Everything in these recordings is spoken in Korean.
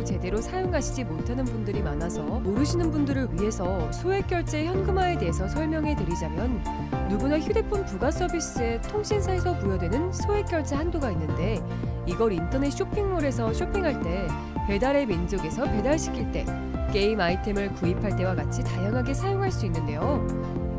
아직도 제대로 사용하시지 못하는 분들이 많아서 모르시는 분들을 위해서 소액결제 현금화에 대해서 설명해 드리자면, 누구나 휴대폰 부가 서비스에 통신사에서 부여되는 소액결제 한도가 있는데, 이걸 인터넷 쇼핑몰에서 쇼핑할 때, 배달의 민족에서 배달시킬 때, 게임 아이템을 구입할 때와 같이 다양하게 사용할 수 있는데요.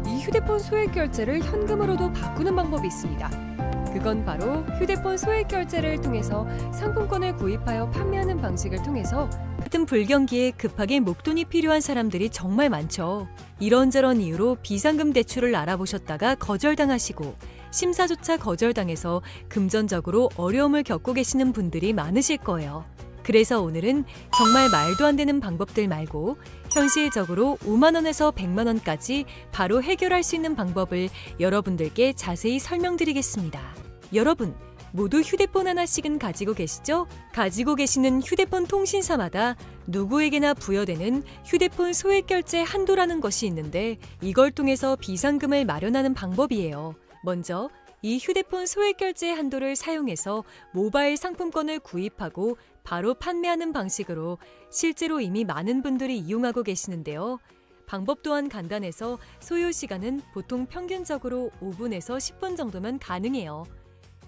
이 휴대폰 소액결제를 현금으로도 바꾸는 방법이 있습니다. 그건 바로 휴대폰 소액결제를 통해서 상품권을 구입하여 판매하는 방식을 통해서, 같은 불경기에 급하게 목돈이 필요한 사람들이 정말 많죠. 이런저런 이유로 비상금 대출을 알아보셨다가 거절당하시고, 심사조차 거절당해서 금전적으로 어려움을 겪고 계시는 분들이 많으실 거예요. 그래서 오늘은 정말 말도 안 되는 방법들 말고 현실적으로 5만 원에서 100만 원까지 바로 해결할 수 있는 방법을 여러분들께 자세히 설명드리겠습니다. 여러분, 모두 휴대폰 하나씩은 가지고 계시죠? 가지고 계시는 휴대폰 통신사마다 누구에게나 부여되는 휴대폰 소액결제 한도라는 것이 있는데, 이걸 통해서 비상금을 마련하는 방법이에요. 먼저 이 휴대폰 소액결제 한도를 사용해서 모바일 상품권을 구입하고 바로 판매하는 방식으로 실제로 이미 많은 분들이 이용하고 계시는데요. 방법 또한 간단해서 소요 시간은 보통 평균적으로 5분에서 10분 정도면 가능해요.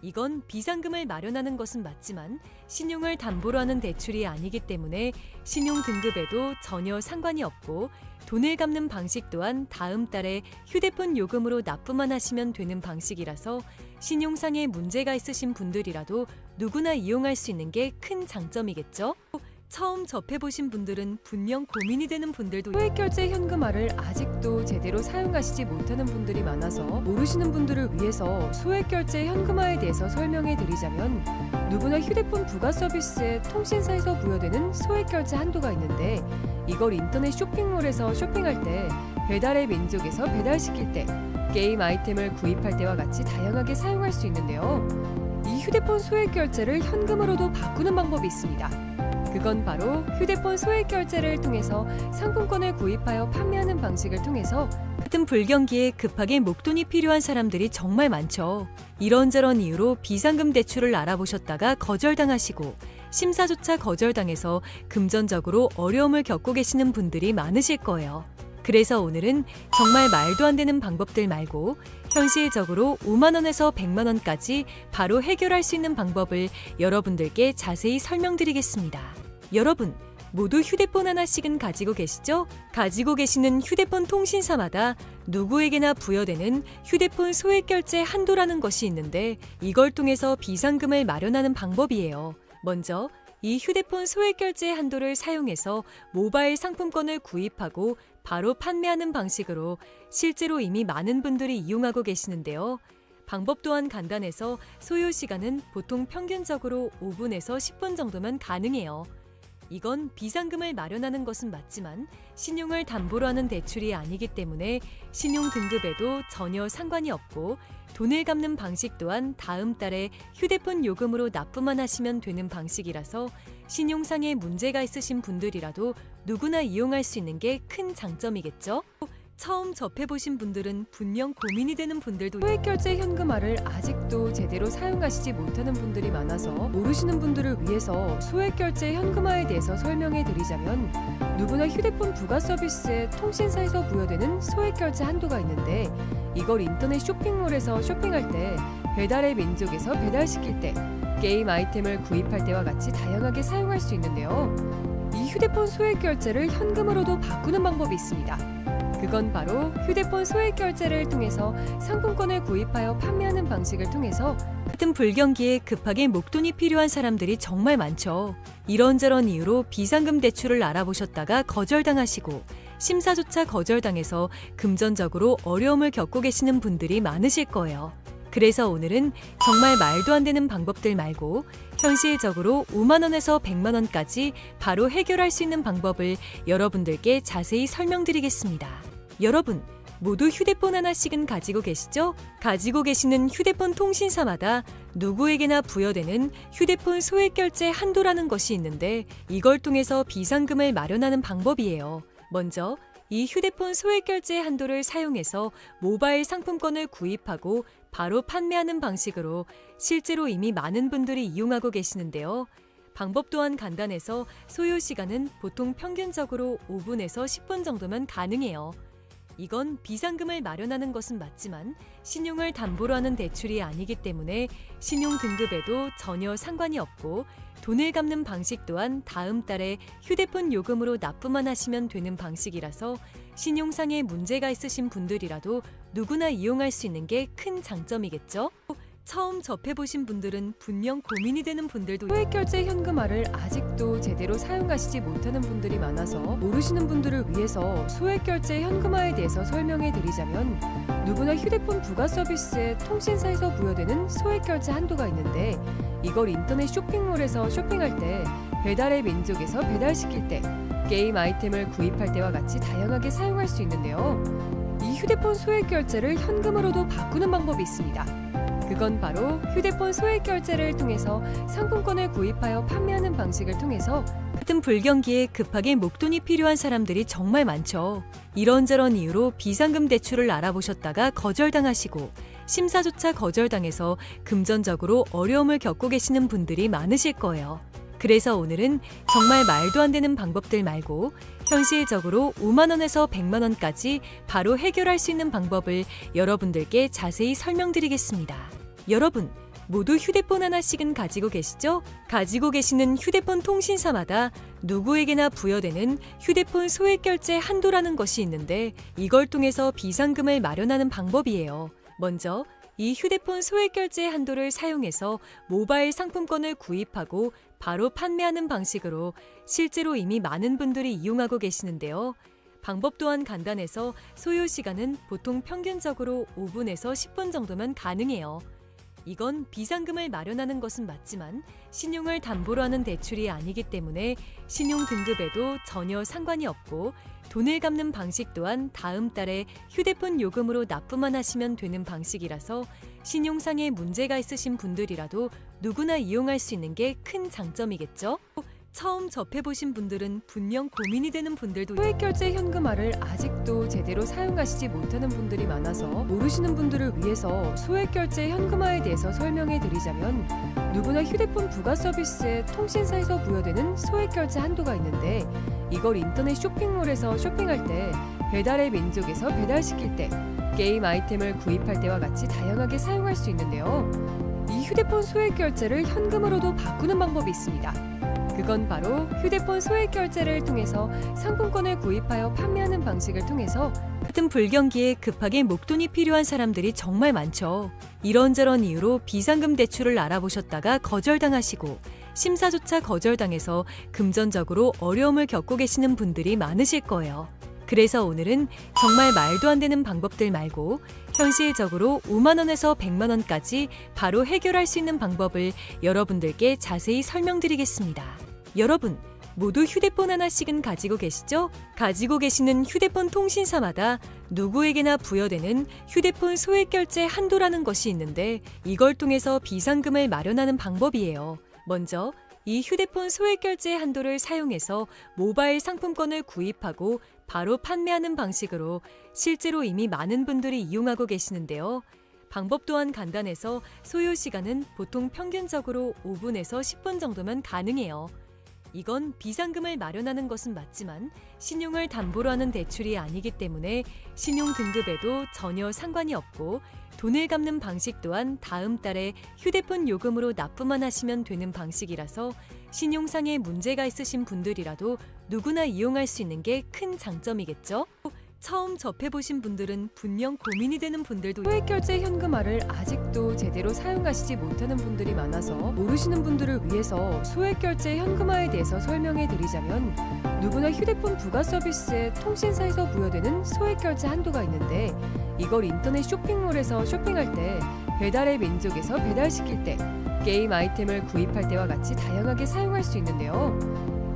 이건 비상금을 마련하는 것은 맞지만 신용을 담보로 하는 대출이 아니기 때문에 신용 등급에도 전혀 상관이 없고, 돈을 갚는 방식 또한 다음 달에 휴대폰 요금으로 납부만 하시면 되는 방식이라서 신용상의 문제가 있으신 분들이라도 누구나 이용할 수 있는 게 큰 장점이겠죠? 처음 접해보신 분들은 분명 고민이 되는 분들도, 소액결제 현금화를 아직도 제대로 사용하시지 못하는 분들이 많아서 모르시는 분들을 위해서 소액결제 현금화에 대해서 설명해 드리자면, 누구나 휴대폰 부가 서비스에 통신사에서 부여되는 소액결제 한도가 있는데, 이걸 인터넷 쇼핑몰에서 쇼핑할 때, 배달의 민족에서 배달시킬 때, 게임 아이템을 구입할 때와 같이 다양하게 사용할 수 있는데요. 이 휴대폰 소액결제를 현금으로도 바꾸는 방법이 있습니다. 그건 바로 휴대폰 소액결제를 통해서 상품권을 구입하여 판매하는 방식을 통해서, 같은 불경기에 급하게 목돈이 필요한 사람들이 정말 많죠. 이런저런 이유로 비상금 대출을 알아보셨다가 거절당하시고, 심사조차 거절당해서 금전적으로 어려움을 겪고 계시는 분들이 많으실 거예요. 그래서 오늘은 정말 말도 안 되는 방법들 말고 현실적으로 5만 원에서 100만 원까지 바로 해결할 수 있는 방법을 여러분들께 자세히 설명드리겠습니다. 여러분, 모두 휴대폰 하나씩은 가지고 계시죠? 가지고 계시는 휴대폰 통신사마다 누구에게나 부여되는 휴대폰 소액결제 한도라는 것이 있는데, 이걸 통해서 비상금을 마련하는 방법이에요. 먼저 이 휴대폰 소액결제 한도를 사용해서 모바일 상품권을 구입하고 바로 판매하는 방식으로 실제로 이미 많은 분들이 이용하고 계시는데요. 방법 또한 간단해서 소요 시간은 보통 평균적으로 5분에서 10분 정도면 가능해요. 이건 비상금을 마련하는 것은 맞지만 신용을 담보로 하는 대출이 아니기 때문에 신용 등급에도 전혀 상관이 없고, 돈을 갚는 방식 또한 다음 달에 휴대폰 요금으로 납부만 하시면 되는 방식이라서 신용상의 문제가 있으신 분들이라도 누구나 이용할 수 있는 게 큰 장점이겠죠? 처음 접해보신 분들은 분명 고민이 되는 분들도, 소액결제 현금화를 아직도 제대로 사용하시지 못하는 분들이 많아서 모르시는 분들을 위해서 소액결제 현금화에 대해서 설명해 드리자면, 누구나 휴대폰 부가 서비스에 통신사에서 부여되는 소액결제 한도가 있는데, 이걸 인터넷 쇼핑몰에서 쇼핑할 때, 배달의 민족에서 배달시킬 때, 게임 아이템을 구입할 때와 같이 다양하게 사용할 수 있는데요. 이 휴대폰 소액결제를 현금으로도 바꾸는 방법이 있습니다. 그건 바로 휴대폰 소액결제를 통해서 상품권을 구입하여 판매하는 방식을 통해서, 같은 불경기에 급하게 목돈이 필요한 사람들이 정말 많죠. 이런저런 이유로 비상금 대출을 알아보셨다가 거절당하시고, 심사조차 거절당해서 금전적으로 어려움을 겪고 계시는 분들이 많으실 거예요. 그래서 오늘은 정말 말도 안 되는 방법들 말고 현실적으로 5만 원에서 100만 원까지 바로 해결할 수 있는 방법을 여러분들께 자세히 설명드리겠습니다. 여러분, 모두 휴대폰 하나씩은 가지고 계시죠? 가지고 계시는 휴대폰 통신사마다 누구에게나 부여되는 휴대폰 소액결제 한도라는 것이 있는데, 이걸 통해서 비상금을 마련하는 방법이에요. 먼저 이 휴대폰 소액결제 한도를 사용해서 모바일 상품권을 구입하고 바로 판매하는 방식으로 실제로 이미 많은 분들이 이용하고 계시는데요. 방법 또한 간단해서 소요 시간은 보통 평균적으로 5분에서 10분 정도면 가능해요. 이건 비상금을 마련하는 것은 맞지만 신용을 담보로 하는 대출이 아니기 때문에 신용 등급에도 전혀 상관이 없고 돈을 갚는 방식 또한 다음 달에 휴대폰 요금으로 납부만 하시면 되는 방식이라서 신용상에 문제가 있으신 분들이라도 누구나 이용할 수 있는 게 큰 장점이겠죠? 처음 접해보신 분들은 분명 고민이 되는 분들도 소액결제 현금화를 아직도 제대로 사용하시지 못하는 분들이 많아서 모르시는 분들을 위해서 소액결제 현금화에 대해서 설명해 드리자면 누구나 휴대폰 부가 서비스에 통신사에서 부여되는 소액결제 한도가 있는데 이걸 인터넷 쇼핑몰에서 쇼핑할 때 배달의 민족에서 배달시킬 때 게임 아이템을 구입할 때와 같이 다양하게 사용할 수 있는데요. 이 휴대폰 소액결제를 현금으로도 바꾸는 방법이 있습니다. 그건 바로 휴대폰 소액결제를 통해서 상품권을 구입하여 판매하는 방식을 통해서 같은 불경기에 급하게 목돈이 필요한 사람들이 정말 많죠. 이런저런 이유로 비상금 대출을 알아보셨다가 거절당하시고 심사조차 거절당해서 금전적으로 어려움을 겪고 계시는 분들이 많으실 거예요. 그래서 오늘은 정말 말도 안 되는 방법들 말고 현실적으로 5만 원에서 100만 원까지 바로 해결할 수 있는 방법을 여러분들께 자세히 설명드리겠습니다. 여러분, 모두 휴대폰 하나씩은 가지고 계시죠? 가지고 계시는 휴대폰 통신사마다 누구에게나 부여되는 휴대폰 소액결제 한도라는 것이 있는데 이걸 통해서 비상금을 마련하는 방법이에요. 먼저 이 휴대폰 소액결제 한도를 사용해서 모바일 상품권을 구입하고 바로 판매하는 방식으로 실제로 이미 많은 분들이 이용하고 계시는데요. 방법 또한 간단해서 소요 시간은 보통 평균적으로 5분에서 10분 정도면 가능해요. 이건 비상금을 마련하는 것은 맞지만 신용을 담보로 하는 대출이 아니기 때문에 신용 등급에도 전혀 상관이 없고 돈을 갚는 방식 또한 다음 달에 휴대폰 요금으로 납부만 하시면 되는 방식이라서 신용상에 문제가 있으신 분들이라도 누구나 이용할 수 있는 게 큰 장점이겠죠? 처음 접해보신 분들은 분명 고민이 되는 분들도 소액결제 현금화를 아직도 제대로 사용하시지 못하는 분들이 많아서 모르시는 분들을 위해서 소액결제 현금화에 대해서 설명해 드리자면 누구나 휴대폰 부가 서비스에 통신사에서 부여되는 소액결제 한도가 있는데 이걸 인터넷 쇼핑몰에서 쇼핑할 때 배달의 민족에서 배달시킬 때 게임 아이템을 구입할 때와 같이 다양하게 사용할 수 있는데요. 이 휴대폰 소액결제를 현금으로도 바꾸는 방법이 있습니다. 그건 바로 휴대폰 소액결제를 통해서 상품권을 구입하여 판매하는 방식을 통해서 같은 불경기에 급하게 목돈이 필요한 사람들이 정말 많죠. 이런저런 이유로 비상금 대출을 알아보셨다가 거절당하시고 심사조차 거절당해서 금전적으로 어려움을 겪고 계시는 분들이 많으실 거예요. 그래서 오늘은 정말 말도 안 되는 방법들 말고 현실적으로 5만 원에서 100만 원까지 바로 해결할 수 있는 방법을 여러분들께 자세히 설명드리겠습니다. 여러분, 모두 휴대폰 하나씩은 가지고 계시죠? 가지고 계시는 휴대폰 통신사마다 누구에게나 부여되는 휴대폰 소액결제 한도라는 것이 있는데 이걸 통해서 비상금을 마련하는 방법이에요. 먼저 이 휴대폰 소액결제 한도를 사용해서 모바일 상품권을 구입하고 바로 판매하는 방식으로 실제로 이미 많은 분들이 이용하고 계시는데요. 방법 또한 간단해서 소요 시간은 보통 평균적으로 5분에서 10분 정도면 가능해요. 이건 비상금을 마련하는 것은 맞지만 신용을 담보로 하는 대출이 아니기 때문에 신용 등급에도 전혀 상관이 없고 돈을 갚는 방식 또한 다음 달에 휴대폰 요금으로 납부만 하시면 되는 방식이라서 신용상에 문제가 있으신 분들이라도 누구나 이용할 수 있는 게 큰 장점이겠죠? 처음 접해보신 분들은 분명 고민이 되는 분들도 소액결제 현금화를 아직도 제대로 사용하시지 못하는 분들이 많아서 모르시는 분들을 위해서 소액결제 현금화에 대해서 설명해 드리자면 누구나 휴대폰 부가 서비스에 통신사에서 부여되는 소액결제 한도가 있는데 이걸 인터넷 쇼핑몰에서 쇼핑할 때 배달의 민족에서 배달시킬 때 게임 아이템을 구입할 때와 같이 다양하게 사용할 수 있는데요.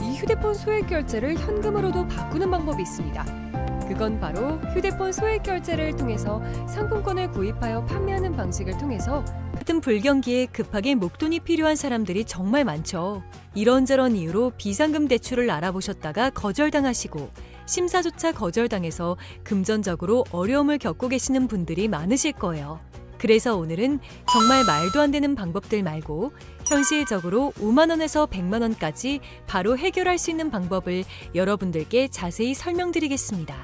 이 휴대폰 소액결제를 현금으로도 바꾸는 방법이 있습니다. 그건 바로 휴대폰 소액결제를 통해서 상품권을 구입하여 판매하는 방식을 통해서 같은 불경기에 급하게 목돈이 필요한 사람들이 정말 많죠. 이런저런 이유로 비상금 대출을 알아보셨다가 거절당하시고 심사조차 거절당해서 금전적으로 어려움을 겪고 계시는 분들이 많으실 거예요. 그래서 오늘은 정말 말도 안 되는 방법들 말고 현실적으로 5만 원에서 100만 원까지 바로 해결할 수 있는 방법을 여러분들께 자세히 설명드리겠습니다.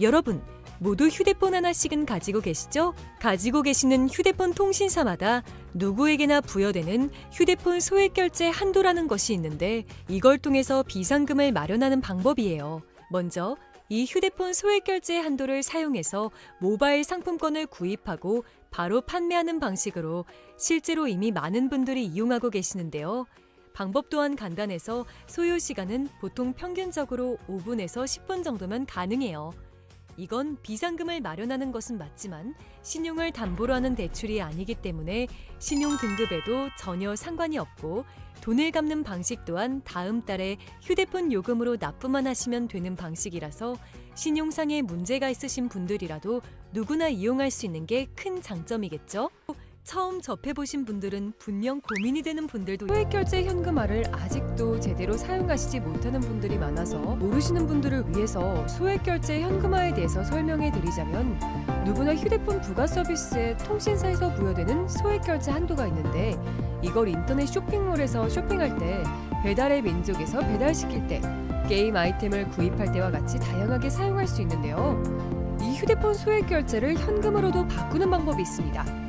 여러분, 모두 휴대폰 하나씩은 가지고 계시죠? 가지고 계시는 휴대폰 통신사마다 누구에게나 부여되는 휴대폰 소액결제 한도라는 것이 있는데 이걸 통해서 비상금을 마련하는 방법이에요. 먼저 이 휴대폰 소액결제 한도를 사용해서 모바일 상품권을 구입하고 바로 판매하는 방식으로 실제로 이미 많은 분들이 이용하고 계시는데요. 방법 또한 간단해서 소요 시간은 보통 평균적으로 5분에서 10분 정도면 가능해요. 이건 비상금을 마련하는 것은 맞지만 신용을 담보로 하는 대출이 아니기 때문에 신용 등급에도 전혀 상관이 없고 돈을 갚는 방식 또한 다음 달에 휴대폰 요금으로 납부만 하시면 되는 방식이라서 신용상에 문제가 있으신 분들이라도 누구나 이용할 수 있는 게 큰 장점이겠죠? 처음 접해보신 분들은 분명 고민이 되는 분들도 소액결제 현금화를 아직도 제대로 사용하시지 못하는 분들이 많아서 모르시는 분들을 위해서 소액결제 현금화에 대해서 설명해 드리자면 누구나 휴대폰 부가 서비스에 통신사에서 부여되는 소액결제 한도가 있는데 이걸 인터넷 쇼핑몰에서 쇼핑할 때 배달의 민족에서 배달시킬 때 게임 아이템을 구입할 때와 같이 다양하게 사용할 수 있는데요. 이 휴대폰 소액결제를 현금으로도 바꾸는 방법이 있습니다.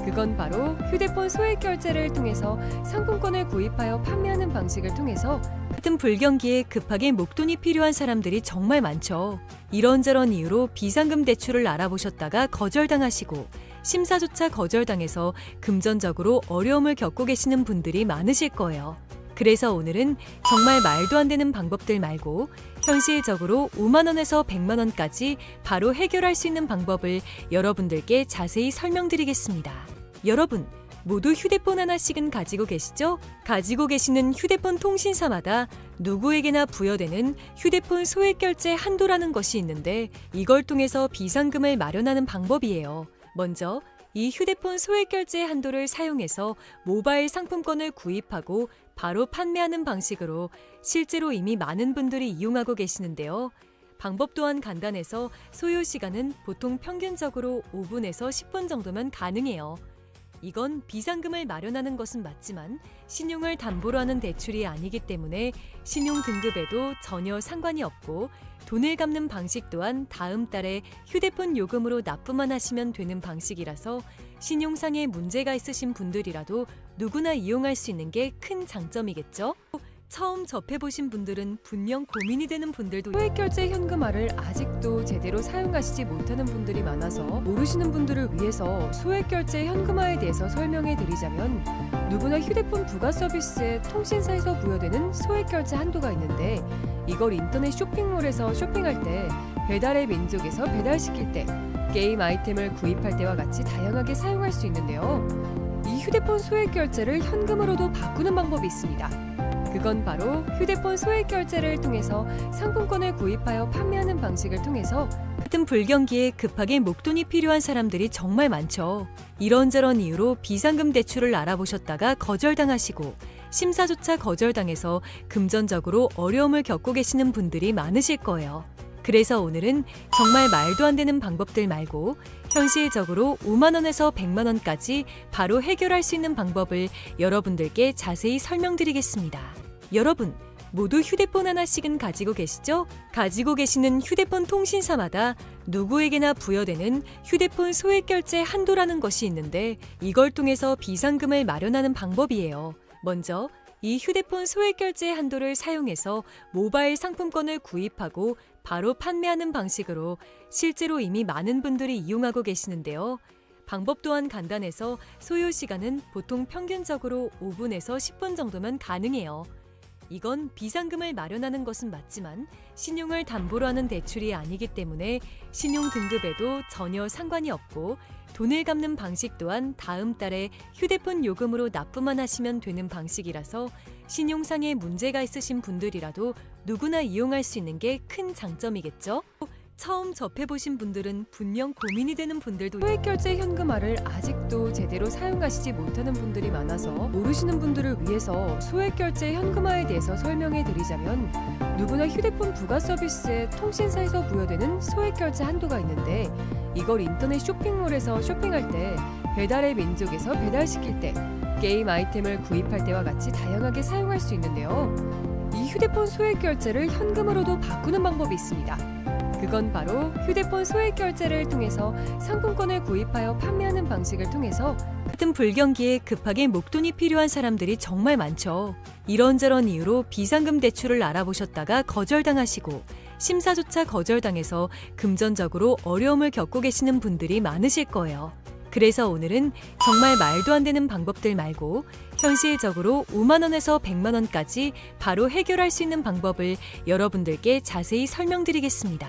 그건 바로 휴대폰 소액결제를 통해서 상품권을 구입하여 판매하는 방식을 통해서 같은 불경기에 급하게 목돈이 필요한 사람들이 정말 많죠. 이런저런 이유로 비상금 대출을 알아보셨다가 거절당하시고 심사조차 거절당해서 금전적으로 어려움을 겪고 계시는 분들이 많으실 거예요. 그래서 오늘은 정말 말도 안 되는 방법들 말고 현실적으로 5만 원에서 100만 원까지 바로 해결할 수 있는 방법을 여러분들께 자세히 설명드리겠습니다. 여러분, 모두 휴대폰 하나씩은 가지고 계시죠? 가지고 계시는 휴대폰 통신사마다 누구에게나 부여되는 휴대폰 소액결제 한도라는 것이 있는데 이걸 통해서 비상금을 마련하는 방법이에요. 먼저 이 휴대폰 소액결제 한도를 사용해서 모바일 상품권을 구입하고 바로 판매하는 방식으로 실제로 이미 많은 분들이 이용하고 계시는데요. 방법 또한 간단해서 소요 시간은 보통 평균적으로 5분에서 10분 정도면 가능해요. 이건 비상금을 마련하는 것은 맞지만 신용을 담보로 하는 대출이 아니기 때문에 신용 등급에도 전혀 상관이 없고 돈을 갚는 방식 또한 다음 달에 휴대폰 요금으로 납부만 하시면 되는 방식이라서 신용상에 문제가 있으신 분들이라도 누구나 이용할 수 있는 게 큰 장점이겠죠? 처음 접해보신 분들은 분명 고민이 되는 분들도 소액결제 현금화를 아직도 제대로 사용하시지 못하는 분들이 많아서 모르시는 분들을 위해서 소액결제 현금화에 대해서 설명해 드리자면 누구나 휴대폰 부가 서비스에 통신사에서 부여되는 소액결제 한도가 있는데 이걸 인터넷 쇼핑몰에서 쇼핑할 때 배달의 민족에서 배달시킬 때 게임 아이템을 구입할 때와 같이 다양하게 사용할 수 있는데요. 이 휴대폰 소액결제를 현금으로도 바꾸는 방법이 있습니다. 그건 바로 휴대폰 소액결제를 통해서 상품권을 구입하여 판매하는 방식을 통해서 같은 불경기에 급하게 목돈이 필요한 사람들이 정말 많죠. 이런저런 이유로 비상금 대출을 알아보셨다가 거절당하시고 심사조차 거절당해서 금전적으로 어려움을 겪고 계시는 분들이 많으실 거예요. 그래서 오늘은 정말 말도 안 되는 방법들 말고 현실적으로 5만 원에서 100만 원까지 바로 해결할 수 있는 방법을 여러분들께 자세히 설명드리겠습니다. 여러분, 모두 휴대폰 하나씩은 가지고 계시죠? 가지고 계시는 휴대폰 통신사마다 누구에게나 부여되는 휴대폰 소액결제 한도라는 것이 있는데 이걸 통해서 비상금을 마련하는 방법이에요. 먼저 이 휴대폰 소액결제 한도를 사용해서 모바일 상품권을 구입하고 바로 판매하는 방식으로 실제로 이미 많은 분들이 이용하고 계시는데요. 방법 또한 간단해서 소요 시간은 보통 평균적으로 5분에서 10분 정도면 가능해요. 이건 비상금을 마련하는 것은 맞지만 신용을 담보로 하는 대출이 아니기 때문에 신용 등급에도 전혀 상관이 없고 돈을 갚는 방식 또한 다음 달에 휴대폰 요금으로 납부만 하시면 되는 방식이라서 신용상에 문제가 있으신 분들이라도 누구나 이용할 수 있는 게 큰 장점이겠죠? 처음 접해보신 분들은 분명 고민이 되는 분들도 소액결제 현금화를 아직도 제대로 사용하시지 못하는 분들이 많아서 모르시는 분들을 위해서 소액결제 현금화에 대해서 설명해 드리자면 누구나 휴대폰 부가 서비스에 통신사에서 부여되는 소액결제 한도가 있는데 이걸 인터넷 쇼핑몰에서 쇼핑할 때 배달의 민족에서 배달시킬 때, 게임 아이템을 구입할 때와 같이 다양하게 사용할 수 있는데요. 이 휴대폰 소액 결제를 현금으로도 바꾸는 방법이 있습니다. 그건 바로 휴대폰 소액 결제를 통해서 상품권을 구입하여 판매하는 방식을 통해서 같은 불경기에 급하게 목돈이 필요한 사람들이 정말 많죠. 이런저런 이유로 비상금 대출을 알아보셨다가 거절당하시고 심사조차 거절당해서 금전적으로 어려움을 겪고 계시는 분들이 많으실 거예요. 그래서 오늘은 정말 말도 안 되는 방법들 말고 현실적으로 5만 원에서 100만 원까지 바로 해결할 수 있는 방법을 여러분들께 자세히 설명드리겠습니다.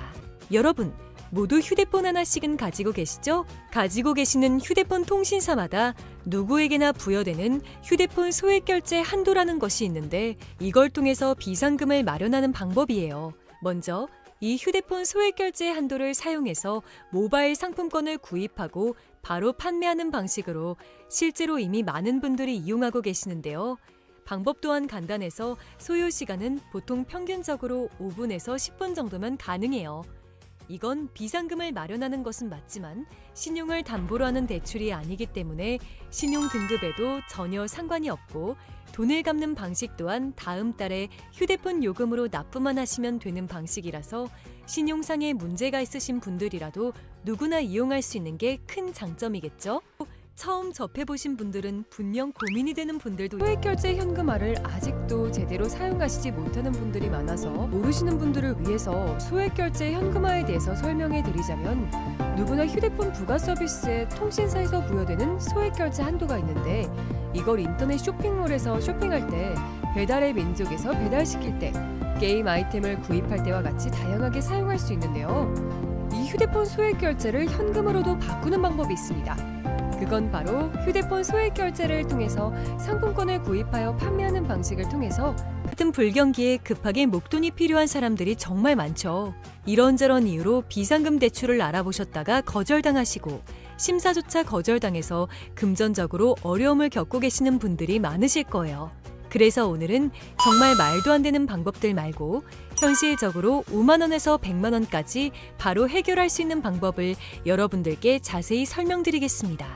여러분, 모두 휴대폰 하나씩은 가지고 계시죠? 가지고 계시는 휴대폰 통신사마다 누구에게나 부여되는 휴대폰 소액 결제 한도라는 것이 있는데 이걸 통해서 비상금을 마련하는 방법이에요. 먼저 이 휴대폰 소액 결제 한도를 사용해서 모바일 상품권을 구입하고 바로 판매하는 방식으로 실제로 이미 많은 분들이 이용하고 계시는데요. 방법 또한 간단해서 소요 시간은 보통 평균적으로 5분에서 10분 정도면 가능해요. 이건 비상금을 마련하는 것은 맞지만 신용을 담보로 하는 대출이 아니기 때문에 신용 등급에도 전혀 상관이 없고 돈을 갚는 방식 또한 다음 달에 휴대폰 요금으로 납부만 하시면 되는 방식이라서 신용상의 문제가 있으신 분들이라도 누구나 이용할 수 있는 게 큰 장점이겠죠? 처음 접해보신 분들은 분명 고민이 되는 분들도 소액결제 현금화를 아직도 제대로 사용하시지 못하는 분들이 많아서 모르시는 분들을 위해서 소액결제 현금화에 대해서 설명해 드리자면 누구나 휴대폰 부가 서비스에 통신사에서 부여되는 소액결제 한도가 있는데 이걸 인터넷 쇼핑몰에서 쇼핑할 때 배달의 민족에서 배달시킬 때 게임 아이템을 구입할 때와 같이 다양하게 사용할 수 있는데요. 이 휴대폰 소액결제를 현금으로도 바꾸는 방법이 있습니다. 그건 바로 휴대폰 소액 결제를 통해서 상품권을 구입하여 판매하는 방식을 통해서 같은 불경기에 급하게 목돈이 필요한 사람들이 정말 많죠. 이런저런 이유로 비상금 대출을 알아보셨다가 거절당하시고 심사조차 거절당해서 금전적으로 어려움을 겪고 계시는 분들이 많으실 거예요. 그래서 오늘은 정말 말도 안 되는 방법들 말고 현실적으로 5만 원에서 100만 원까지 바로 해결할 수 있는 방법을 여러분들께 자세히 설명드리겠습니다.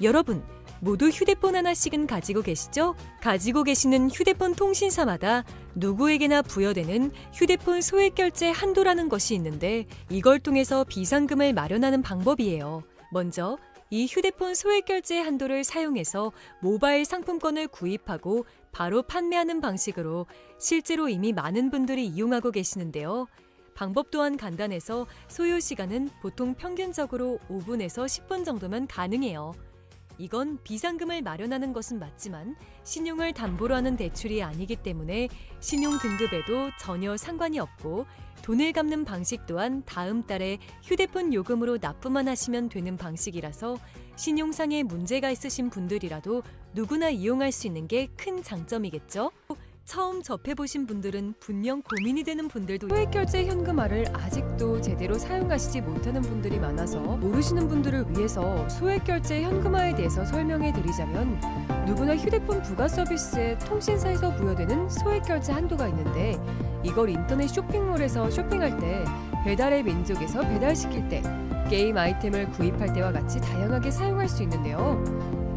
여러분, 모두 휴대폰 하나씩은 가지고 계시죠? 가지고 계시는 휴대폰 통신사마다 누구에게나 부여되는 휴대폰 소액 결제 한도라는 것이 있는데 이걸 통해서 비상금을 마련하는 방법이에요. 먼저 이 휴대폰 소액 결제 한도를 사용해서 모바일 상품권을 구입하고 바로 판매하는 방식으로 실제로 이미 많은 분들이 이용하고 계시는데요. 방법 또한 간단해서 소요 시간은 보통 평균적으로 5분에서 10분 정도면 가능해요. 이건 비상금을 마련하는 것은 맞지만 신용을 담보로 하는 대출이 아니기 때문에 신용 등급에도 전혀 상관이 없고 돈을 갚는 방식 또한 다음 달에 휴대폰 요금으로 납부만 하시면 되는 방식이라서 신용상의 문제가 있으신 분들이라도 누구나 이용할 수 있는 게 큰 장점이겠죠? 처음 접해보신 분들은 분명 고민이 되는 분들도 소액결제 현금화를 아직도 제대로 사용하시지 못하는 분들이 많아서 모르시는 분들을 위해서 소액결제 현금화에 대해서 설명해 드리자면 누구나 휴대폰 부가 서비스에 통신사에서 부여되는 소액결제 한도가 있는데 이걸 인터넷 쇼핑몰에서 쇼핑할 때 배달의 민족에서 배달시킬 때 게임 아이템을 구입할 때와 같이 다양하게 사용할 수 있는데요.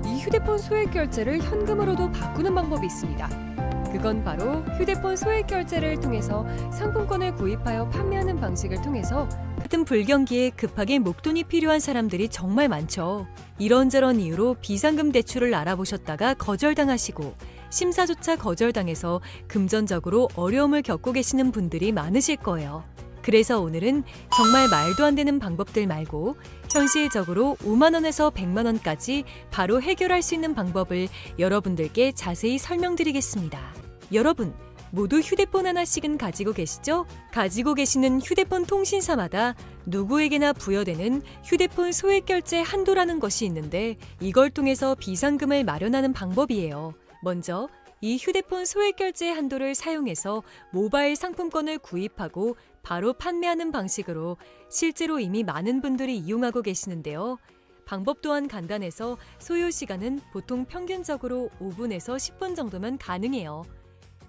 이 휴대폰 소액결제를 현금으로도 바꾸는 방법이 있습니다. 그건 바로 휴대폰 소액 결제를 통해서 상품권을 구입하여 판매하는 방식을 통해서 같은 불경기에 급하게 목돈이 필요한 사람들이 정말 많죠. 이런저런 이유로 비상금 대출을 알아보셨다가 거절당하시고 심사조차 거절당해서 금전적으로 어려움을 겪고 계시는 분들이 많으실 거예요. 그래서 오늘은 정말 말도 안 되는 방법들 말고 현실적으로 5만 원에서 100만 원까지 바로 해결할 수 있는 방법을 여러분들께 자세히 설명드리겠습니다. 여러분, 모두 휴대폰 하나씩은 가지고 계시죠? 가지고 계시는 휴대폰 통신사마다 누구에게나 부여되는 휴대폰 소액 결제 한도라는 것이 있는데 이걸 통해서 비상금을 마련하는 방법이에요. 먼저 이 휴대폰 소액 결제 한도를 사용해서 모바일 상품권을 구입하고 바로 판매하는 방식으로 실제로 이미 많은 분들이 이용하고 계시는데요. 방법 또한 간단해서 소요 시간은 보통 평균적으로 5분에서 10분 정도면 가능해요.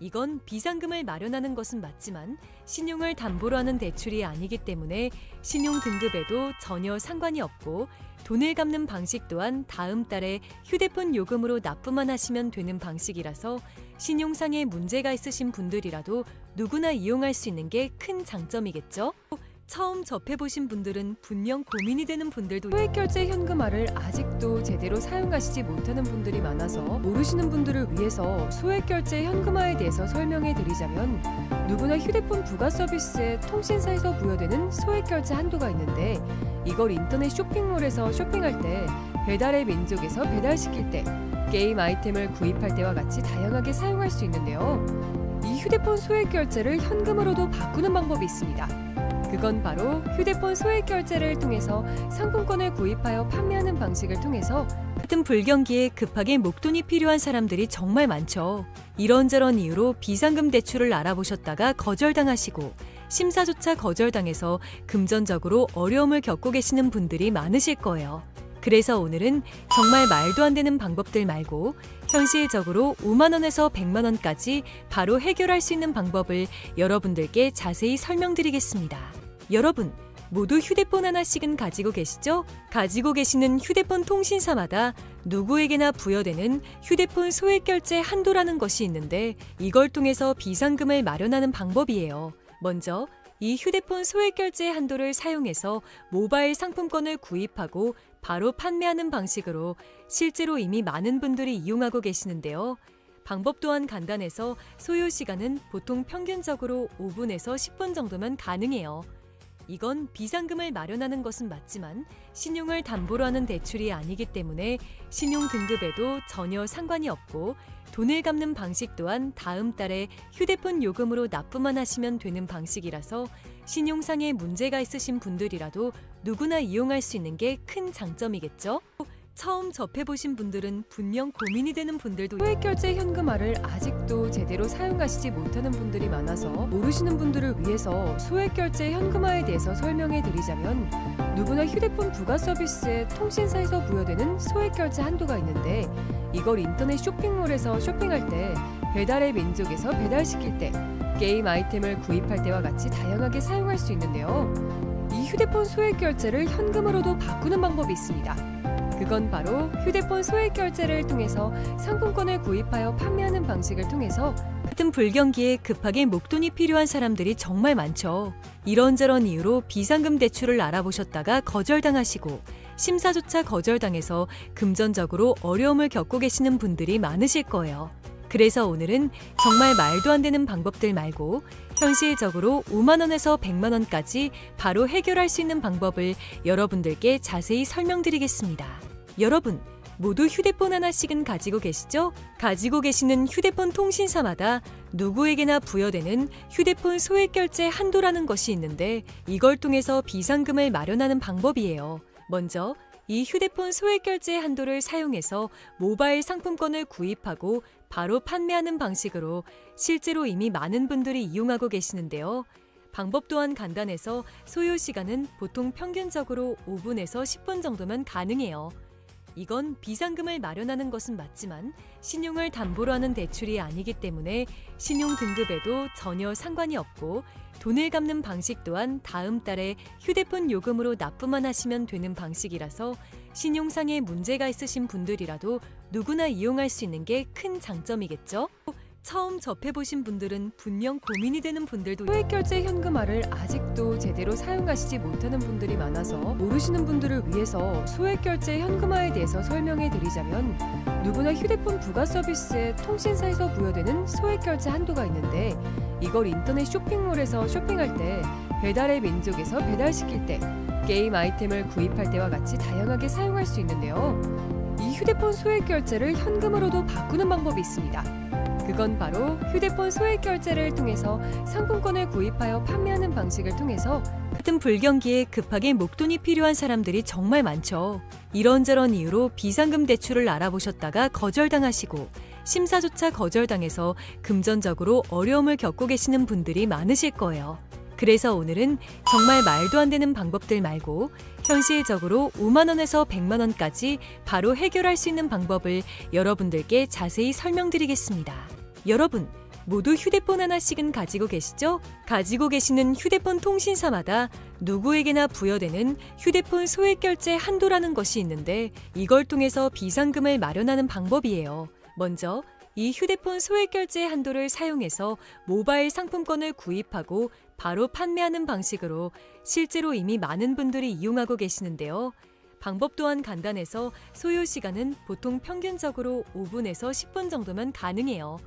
이건 비상금을 마련하는 것은 맞지만 신용을 담보로 하는 대출이 아니기 때문에 신용 등급에도 전혀 상관이 없고 돈을 갚는 방식 또한 다음 달에 휴대폰 요금으로 납부만 하시면 되는 방식이라서 신용상에 문제가 있으신 분들이라도 누구나 이용할 수 있는 게 큰 장점이겠죠? 처음 접해보신 분들은 분명 고민이 되는 분들도 소액결제 현금화를 아직도 제대로 사용하시지 못하는 분들이 많아서 모르시는 분들을 위해서 소액결제 현금화에 대해서 설명해 드리자면 누구나 휴대폰 부가 서비스에 통신사에서 부여되는 소액결제 한도가 있는데 이걸 인터넷 쇼핑몰에서 쇼핑할 때 배달의 민족에서 배달시킬 때 게임 아이템을 구입할 때와 같이 다양하게 사용할 수 있는데요. 이 휴대폰 소액결제를 현금으로도 바꾸는 방법이 있습니다. 그건 바로 휴대폰 소액결제를 통해서 상품권을 구입하여 판매하는 방식을 통해서 같은 불경기에 급하게 목돈이 필요한 사람들이 정말 많죠. 이런저런 이유로 비상금 대출을 알아보셨다가 거절당하시고 심사조차 거절당해서 금전적으로 어려움을 겪고 계시는 분들이 많으실 거예요. 그래서 오늘은 정말 말도 안 되는 방법들 말고 현실적으로 5만 원에서 100만 원까지 바로 해결할 수 있는 방법을 여러분들께 자세히 설명드리겠습니다. 여러분, 모두 휴대폰 하나씩은 가지고 계시죠? 가지고 계시는 휴대폰 통신사마다 누구에게나 부여되는 휴대폰 소액결제 한도라는 것이 있는데 이걸 통해서 비상금을 마련하는 방법이에요. 먼저 이 휴대폰 소액결제 한도를 사용해서 모바일 상품권을 구입하고 바로 판매하는 방식으로 실제로 이미 많은 분들이 이용하고 계시는데요. 방법 또한 간단해서 소요 시간은 보통 평균적으로 5분에서 10분 정도면 가능해요. 이건 비상금을 마련하는 것은 맞지만 신용을 담보로 하는 대출이 아니기 때문에 신용 등급에도 전혀 상관이 없고 돈을 갚는 방식 또한 다음 달에 휴대폰 요금으로 납부만 하시면 되는 방식이라서 신용상에 문제가 있으신 분들이라도 누구나 이용할 수 있는 게 큰 장점이겠죠? 처음 접해보신 분들은 분명 고민이 되는 분들도 소액결제 현금화를 아직도 제대로 사용하시지 못하는 분들이 많아서 모르시는 분들을 위해서 소액결제 현금화에 대해서 설명해 드리자면 누구나 휴대폰 부가 서비스에 통신사에서 부여되는 소액결제 한도가 있는데 이걸 인터넷 쇼핑몰에서 쇼핑할 때 배달의 민족에서 배달시킬 때 게임 아이템을 구입할 때와 같이 다양하게 사용할 수 있는데요. 이 휴대폰 소액결제를 현금으로도 바꾸는 방법이 있습니다. 그건 바로 휴대폰 소액결제를 통해서 상품권을 구입하여 판매하는 방식을 통해서 같은 불경기에 급하게 목돈이 필요한 사람들이 정말 많죠. 이런저런 이유로 비상금 대출을 알아보셨다가 거절당하시고 심사조차 거절당해서 금전적으로 어려움을 겪고 계시는 분들이 많으실 거예요. 그래서 오늘은 정말 말도 안 되는 방법들 말고 현실적으로 5만 원에서 100만 원까지 바로 해결할 수 있는 방법을 여러분들께 자세히 설명드리겠습니다. 여러분, 모두 휴대폰 하나씩은 가지고 계시죠? 가지고 계시는 휴대폰 통신사마다 누구에게나 부여되는 휴대폰 소액결제 한도라는 것이 있는데 이걸 통해서 비상금을 마련하는 방법이에요. 먼저 이 휴대폰 소액결제 한도를 사용해서 모바일 상품권을 구입하고 바로 판매하는 방식으로 실제로 이미 많은 분들이 이용하고 계시는데요. 방법 또한 간단해서 소요 시간은 보통 평균적으로 5분에서 10분 정도면 가능해요. 이건 비상금을 마련하는 것은 맞지만 신용을 담보로 하는 대출이 아니기 때문에 신용 등급에도 전혀 상관이 없고 돈을 갚는 방식 또한 다음 달에 휴대폰 요금으로 납부만 하시면 되는 방식이라서 신용상에 문제가 있으신 분들이라도 누구나 이용할 수 있는 게 큰 장점이겠죠? 처음 접해보신 분들은 분명 고민이 되는 분들도 소액결제 현금화를 아직도 제대로 사용하시지 못하는 분들이 많아서 모르시는 분들을 위해서 소액결제 현금화에 대해서 설명해 드리자면 누구나 휴대폰 부가 서비스에 통신사에서 부여되는 소액결제 한도가 있는데 이걸 인터넷 쇼핑몰에서 쇼핑할 때 배달의 민족에서 배달시킬 때 게임 아이템을 구입할 때와 같이 다양하게 사용할 수 있는데요. 이 휴대폰 소액결제를 현금으로도 바꾸는 방법이 있습니다. 그건 바로 휴대폰 소액결제를 통해서 상품권을 구입하여 판매하는 방식을 통해서 같은 불경기에 급하게 목돈이 필요한 사람들이 정말 많죠. 이런저런 이유로 비상금 대출을 알아보셨다가 거절당하시고 심사조차 거절당해서 금전적으로 어려움을 겪고 계시는 분들이 많으실 거예요. 그래서 오늘은 정말 말도 안 되는 방법들 말고 현실적으로 5만 원에서 100만 원까지 바로 해결할 수 있는 방법을 여러분들께 자세히 설명드리겠습니다. 여러분, 모두 휴대폰 하나씩은 가지고 계시죠? 가지고 계시는 휴대폰 통신사마다 누구에게나 부여되는 휴대폰 소액결제 한도라는 것이 있는데 이걸 통해서 비상금을 마련하는 방법이에요. 먼저 이 휴대폰 소액결제 한도를 사용해서 모바일 상품권을 구입하고 바로 판매하는 방식으로 실제로 이미 많은 분들이 이용하고 계시는데요. 방법 또한 간단해서 소요 시간은 보통 평균적으로 5분에서 10분 정도면 가능해요.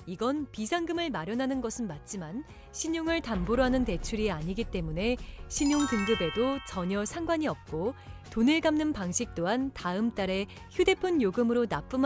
이건 비상금을 마련하는 것은 맞지만 신용을 담보로 하는 대출이 아니기 때문에 신용 등급에도 전혀 상관이 없고 돈을 갚는 방식 또한 다음 달에 휴대폰 요금으로 납부만